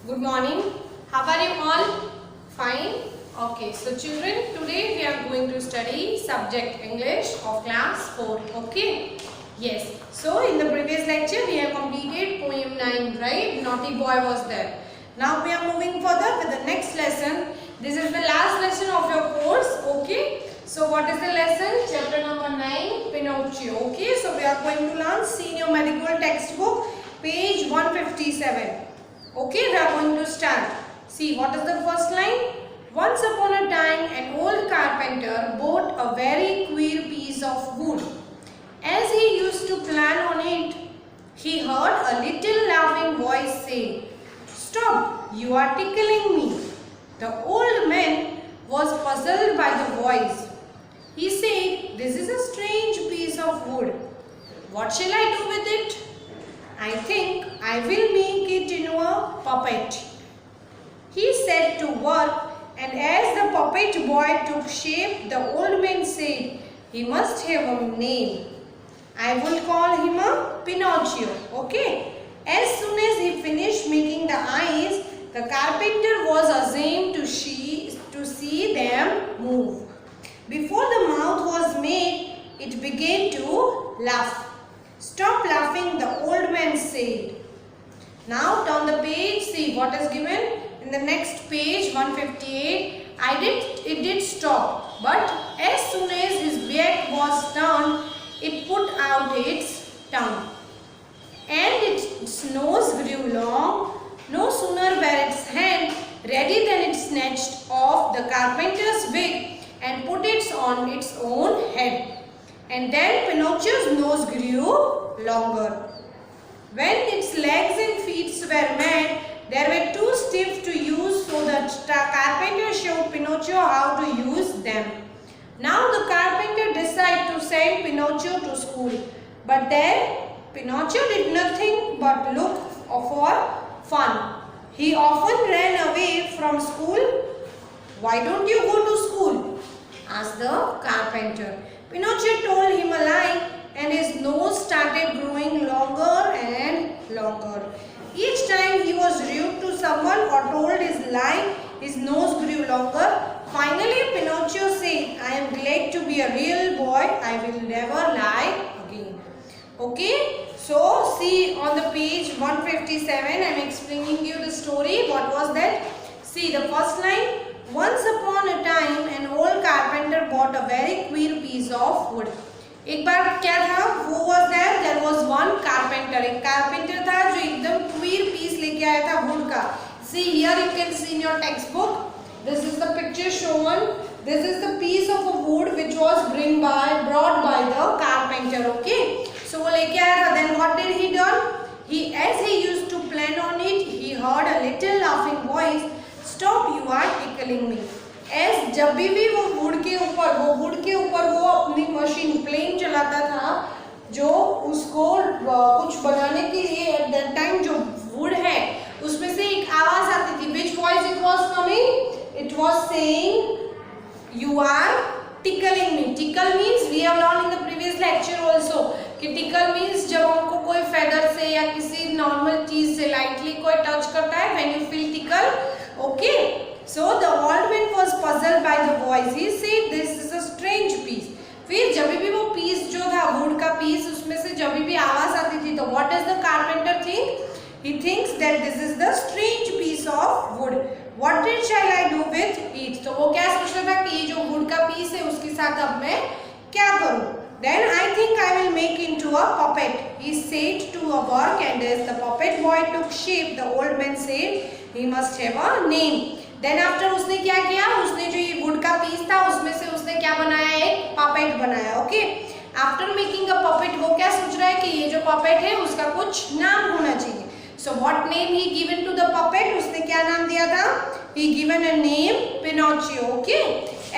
Good morning. How are you all? Fine. Okay. So children, today we are going to study subject English of class 4. Okay. Yes. So in the previous lecture we have completed poem 9, right? Naughty boy was there. Now we are moving further with the next lesson. This is the last lesson of your course. Okay. So what is the lesson? Chapter number 9, Pinocchio. Okay. So we are going to learn Senior Medical Textbook, page 157. Okay, we are going to start. See, what is the first line? Once upon a time, an old carpenter bought a very queer piece of wood. As he used to plan on it, he heard a little laughing voice say, "Stop, you are tickling me." The old man was puzzled by the voice. He said, "This is a strange piece of wood. What shall I do with it? I think I will make it into a puppet." He set to work, and as the puppet boy took shape, the old man said, "He must have a name. I will call him a Pinocchio." Okay. As soon as he finished making the eyes, the carpenter was ashamed to see them move. Before the mouth was made, it began to laugh. "Stop laughing," the old man said. Now turn the page, see what is given in the next page 158. It did stop, but as soon as his back was turned, it put out its tongue, and its nose grew long. No sooner were its hand ready than it snatched off the carpenter's wig and put it on its own head. And then Pinocchio's nose grew longer. When its legs and feet were made, they were too stiff to use, so the carpenter showed Pinocchio how to use them. Now the carpenter decided to send Pinocchio to school. But there Pinocchio did nothing but look for fun. He often ran away from school. "Why don't you go to school?" asked the carpenter. Pinocchio told him a lie, and his nose started growing longer and longer. Each time he was rude to someone or told his lie, his nose grew longer. Finally, Pinocchio said, "I am glad to be a real boy. I will never lie again." Okay, so see on the page 157, I am explaining you the story. What was that? See the first line. Once upon a time, an old carpenter bought a very queer piece of wood. एक बार क्या था? Who was there? There was one carpenter. एक carpenter था जो एकदम queer piece लेके आया था wood का. See here you can see in your textbook. This is the picture shown. This is the piece of a wood which was brought by the carpenter. Okay. So वो लेके आया था. Then what did he done? As he used to plan on it, he heard a little laughing voice. "Stop, you are tickling me." As जब भी वो would के ऊपर वो अपनी मशीन प्लेन चलाता था, जो उसको कुछ बनाने के लिए एट दैट टाइम जो वुड है उसमें से एक आवाज आती थी. Which voice it was coming? It was saying, "You are tickling me." Tickle means we have learned in the previous lecture also कि tickle means जब हमको कोई feather से या किसी नॉर्मल चीज से लाइटली कोई टच करता है, when you feel tickle. Okay, so the old man was puzzled by the voice. He said, "This is a strange piece." फिर जब भी वो पीस जो था वुड का पीस, उसमें से जब भी आवाज आती थी, तो what does the carpenter think? He thinks that this is the strange piece of wood. What shall I do with it? तो वो क्या सोच रहा था कि ये जो वुड का पीस है उसके साथ अब मैं क्या करूं? Then I think I will make into a puppet. He set to work, and as the puppet boy took shape, the old man said, "He must have a name." Then after उसने क्या किया? उसने जो ये would का piece था उसमें से उसने क्या बनाया? एक पपेट बनाया. Okay. After making a puppet वो क्या सोच रहा है कि ये जो पपेट है उसका कुछ नाम होना चाहिए. So what name he given to the puppet? उसने क्या नाम दिया था? He given a name Pinocchio. Okay.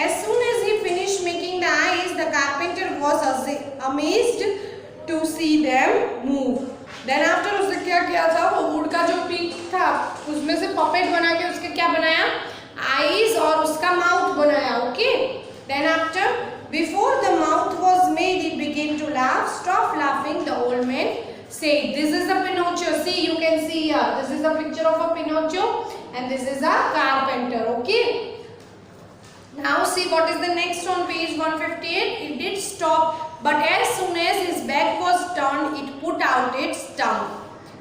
As soon as he finished making the eyes, the carpenter was amazed to see them move. Then after उसने क्या किया था? वो वुड का जो पीस था उसमें से पपेट बना के उसके क्या बनाया? आईज और उसका माउथ बनाया. Okay. Then before the mouth was made, it began to laugh. "Stop laughing," the old man Say this is a Pinocchio. See, you can see here. This is a picture of a Pinocchio and this is a carpenter. Okay. Now see what is the next on page 158. It did stop, but as soon as his back was turned, it put out its tongue.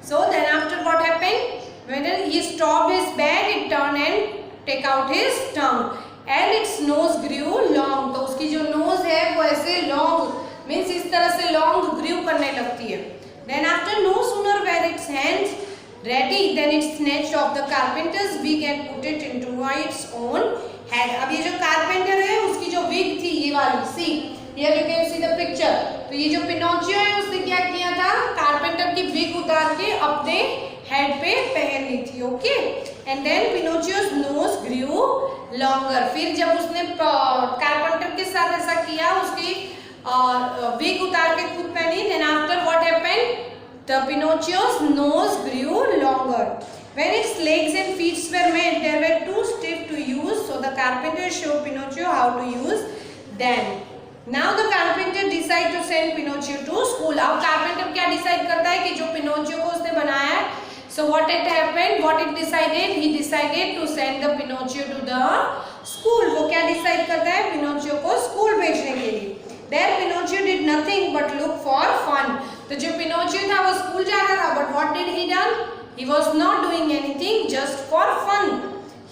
So then after what happened? When he stopped his back, it turned and take out his tongue. And its nose grew long. तो उसकी जो nose है वो ऐसे long, means इस तरह से long grew करने लगती है. Then after no sooner were its hands ready than it snatched off the carpenter's wig and put it into its own head. अब ये जो carpenter है उसकी जो wig थी ये वाली, see here you can see the picture. तो ये जो Pinocchio है उसने क्या किया था? carpenter की wig उतार के अपने head पे पहन ली थी. Okay. And then Pinocchio's nose grew longer. फिर जब उसने carpenter के साथ ऐसा किया, उसकी wig उतार के खुद पहनी, then after what happened? The Pinocchio's nose grew longer. When its legs and feet were made, they were too stiff to use, so the carpenter showed Pinocchio how to use them. Now the carpenter decided to send Pinocchio to school. अब carpenter क्या decide करता है कि जो Pinocchio को उसने बनाया है, so what had happened? What it decided? He decided to send the Pinocchio to the school. वो क्या decide करता है? Pinocchio को school भेजने के लिए. There Pinocchio did nothing but look for fun. तो जो Pinocchio था वो school जा रहा था, but what did he done? He was not doing anything, just for fun.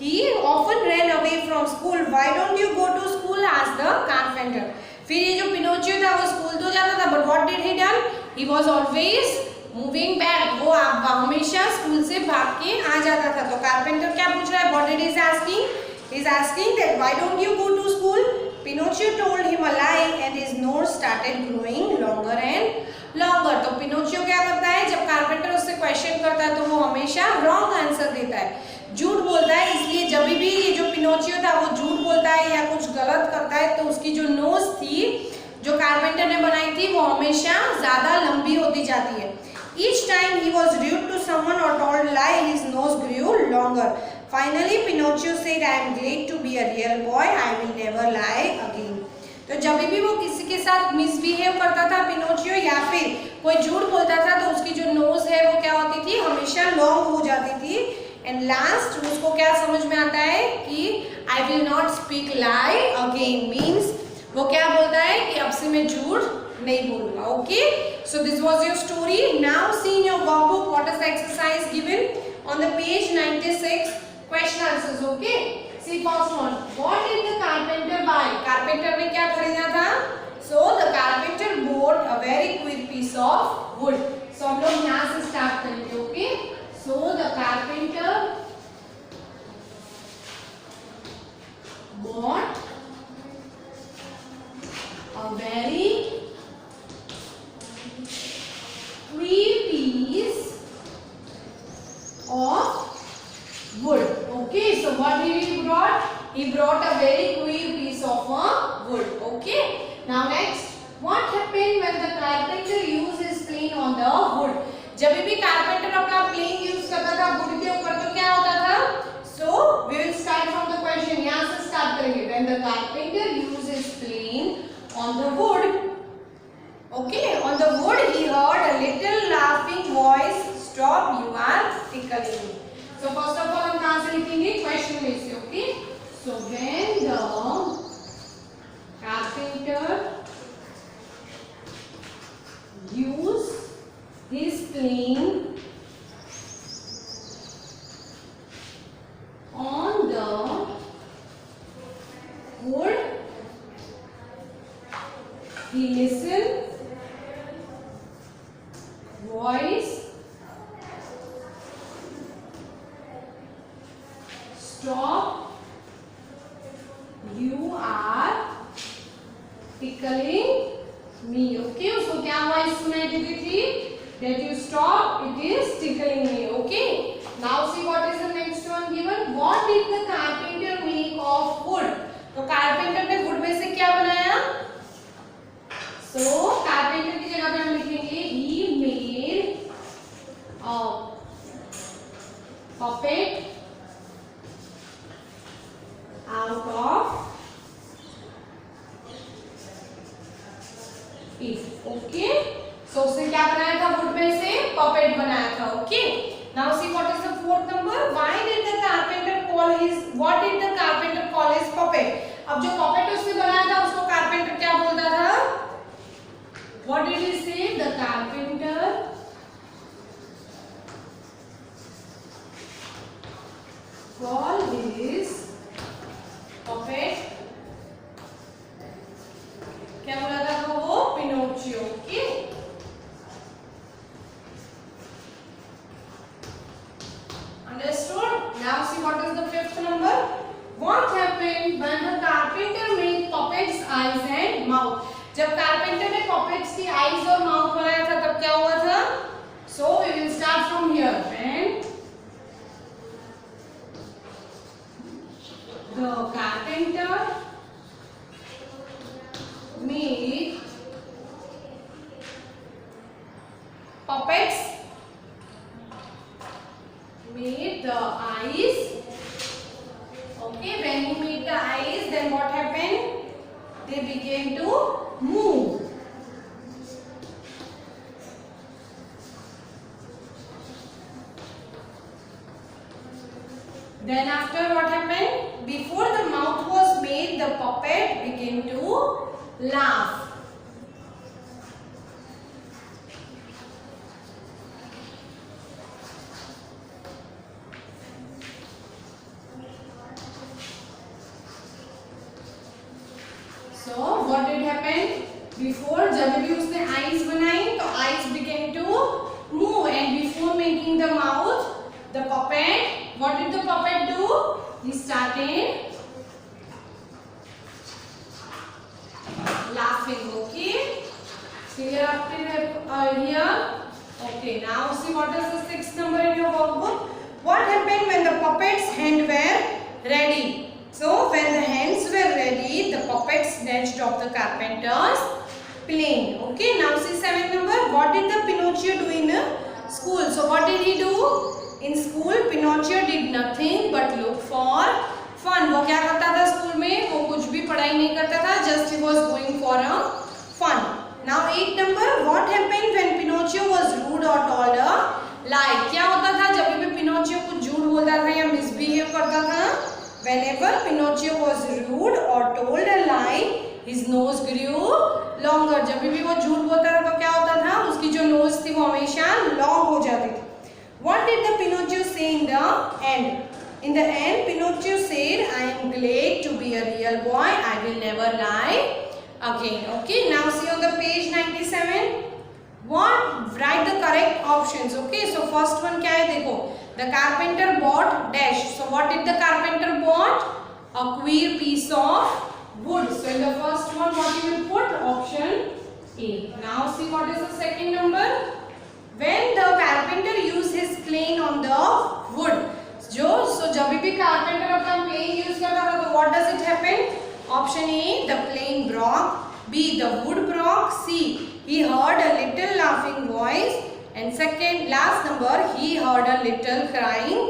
He often ran away from school. Why don't you go to school? Asked the carpenter. फिर ये जो Pinocchio था वो school तो जाता था, but what did he done? He was always moving back. वो हमेशा school से भाग के आ जाता था. तो carpenter क्या पूछ रहा है? What did he asking? He is asking that why don't you go to school? Pinocchio told him a lie and his nose started growing longer and longer. तो Pinocchio क्या करता है? जब carpenter उससे question करता है तो वो हमेशा wrong answer देता है, झूठ बोलता है. इसलिए जब भी ये जो Pinocchio था वो झूठ बोलता है या कुछ गलत करता है तो उसकी जो nose थी जो carpenter ने बनाई थी वो हमेशा ज़्यादा लंबी होती जाती है. Each time he was rude to someone or told lie, his nose grew longer. Finally, Pinocchio said, "I am glad to be a real boy. I will never lie again." तो जब भी वो किसी के साथ मिसबिहेव करता था Pinocchio या फिर कोई झूठ बोलता था तो उसकी जो नोज है वो क्या होती थी? हमेशा लॉन्ग हो जाती थी. एंड लास्ट उसको क्या समझ में आता है कि I will not speak lie again means वो क्या बोलता है कि अब से मैं झूठ नहीं बोलूंगा. Okay, so this was your story. Now see in your workbook what is the exercise given on the page 96. Question answers. Okay. See first one. What did the carpenter buy? Carpenter ने क्या खरीदा था? So the carpenter bought a very quick piece of wood. So हम लोग यहाँ से start करेंगे. Okay. So the carpenter bought a very quick piece of wood. Okay, so what did he brought? He brought a very queer piece of wood. Okay. Now next, what happened when the carpenter used his plane on the wood? जब भी carpenter अपना plane use करता था wood के ऊपर तो क्या होता था? So we will start from the question. यहाँ से start करेंगे. When the carpenter used his plane on the wood, okay, on the wood he heard a little laughing voice. Stop! You are tickling me. So first of all हम कहाँ से लिखेंगे? Question में से. Okay. So when the carpenter used his plane on the wood, he listened voice. Stop! You are tickling me. Okay, उसको क्या voice सुनाई देती थी? That you stop, it is tickling me. Okay. Now see what is the next one given. What did the carpenter make of wood? तो carpenter ने wood में से क्या बनाया? So carpenter की जगह पे हम लिखेंगे he made a puppet out of it. Okay. So So उसने क्या बनाया था वुड में से? पपेट बनाया था. Okay. Now see what is the fourth number. Why did the carpenter call his? What did the carpenter call his puppet? अब जो puppet उसने बनाया था उसको carpenter क्या बोलता था? What did he say? The carpenter called his puppet. क्या बोला था वो? Pinocchio. Okay. Understood? Now see what is the fifth number. What happened when the carpenter made puppets' eyes and mouth? जब carpenter ने puppets की eyes और mouth बनाया था तब क्या हुआ था? So we will start from here. When the carpenter made puppets, made the eyes. Okay, when he made the eyes, then what happened? They began to move. Then after what happened? Before the mouth was made, the puppet began to laugh. So what did happen? Before जब भी उसने eyes बनाई तो eyes began to move, and before making the mouth, the puppet, what did the puppet do? He started laughing. Okay, clear up to here. Okay, now see what is the sixth number in your workbook. What happened when the puppet's hand were ready? So when the hands were ready, the puppet snatched off the carpenter's plane. Okay, now see seventh number. What did the Pinocchio do in school? So what did he do? In school, Pinocchio did nothing but look for fun. वो क्या करता था school में? वो कुछ भी पढ़ाई नहीं करता था. Just he was going for a fun. Now eighth number. What happened when Pinocchio was rude or told a lie? क्या होता था जब भी Pinocchio कुछ झूठ बोलता था या misbehave करता था? Whenever Pinocchio was rude or told a lie, his nose grew longer. जब भी वो झूठ बोलता था तो क्या होता था? उसकी जो nose थी वो हमेशा long हो जाती थी. What did the Pinocchio say in the end? In the end, Pinocchio said, "I am glad to be a real boy. I will never lie again." Okay. Now see on the page 97. What? Write the correct options. Okay. So first one क्या है देखो. The carpenter bought dash. So what did the carpenter bought? A queer piece of wood. So in the first one, what you will put? Option A. Now see what is the second number. When the carpenter used his plane on the wood. So जब भी carpenter अपना plane use करता था तो what does it happen? Option A. The plane broke. B. The wood broke. C. He heard a little laughing voice. And second, last number, he heard a little crying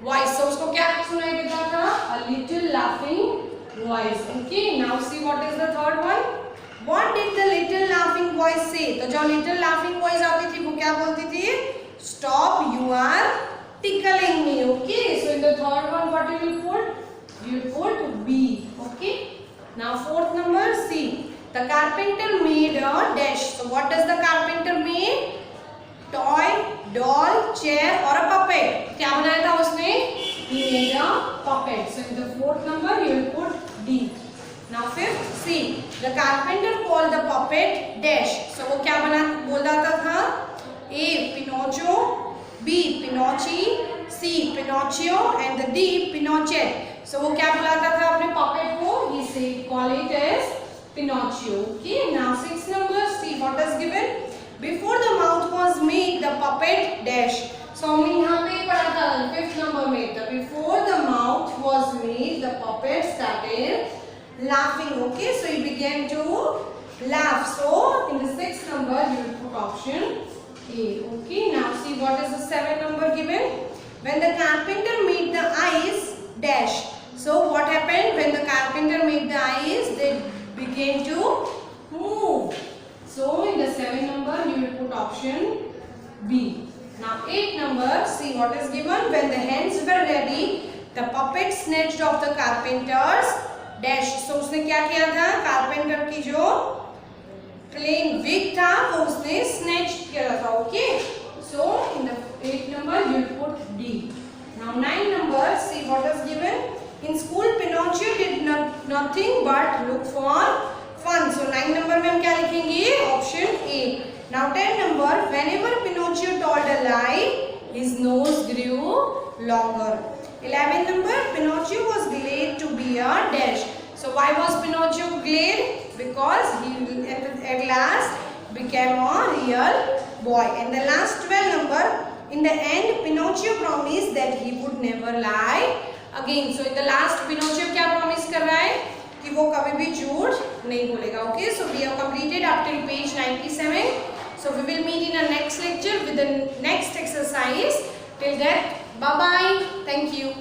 voice. So उसको क्या सुनाई देता था? A little laughing voice. Okay. Now see what is the third one. What did the little laughing voice say? तो जो little laughing voice आती थी वो क्या बोलती थी? Stop! You are tickling me. Okay. So in the third one, what you will put? You will put B. Okay. Now fourth number, C. The carpenter made a dash. So what does the carpenter make? Toy, doll, chair or a puppet. क्या बनाया था उसने? He made a puppet. So in the fourth number you will put D. Now fifth, C. The carpenter called the puppet dash. So वो क्या बोलता था? A. Pinocchio, B. Pinocchi, C. Pinocchio and the D. Pinochet. So वो क्या बुलाता था अपने puppet को? He said call it as Pinocchio. Okay. Now sixth number, C. What is given? Before the mouth was made, the puppet dash. So हमने यहाँ पे पढ़ा था fifth number में. The before the mouth was made, the puppet started laughing. Okay, so he began to laugh. So in the sixth number, you will put option A. Okay, now see what is the seventh number given. When the carpenter made the eyes dash. So what happened when the carpenter made the eyes? They began to move. So in the 7 number you will put option B. Now 8 number, see what is given. When the hens were ready, the puppet snatched off the carpenter's dash. So उसने क्या किया था? Carpenter की जो plane wig था वो उसने snatch किया था. Okay. So in the 8 number you will put D. Now 9 number, see what is given. In school Pinocchio did nothing but look for fun. So 9 number में हम क्या लिखेंगे? Option A. Now 10 number, whenever Pinocchio told a lie, his nose grew longer. 11 number, Pinocchio was glad to be a dash. So why was Pinocchio glad? Because he at last became a real boy. And the last 12 number, in the end Pinocchio promised that he would never lie again. So in the last Pinocchio क्या promise कर रहा है कि वो कभी भी झूठ नहीं बोलेगा. Okay, so we have completed up till page 97. So we will meet in our next lecture with the next exercise. Till then, bye bye. Thank you.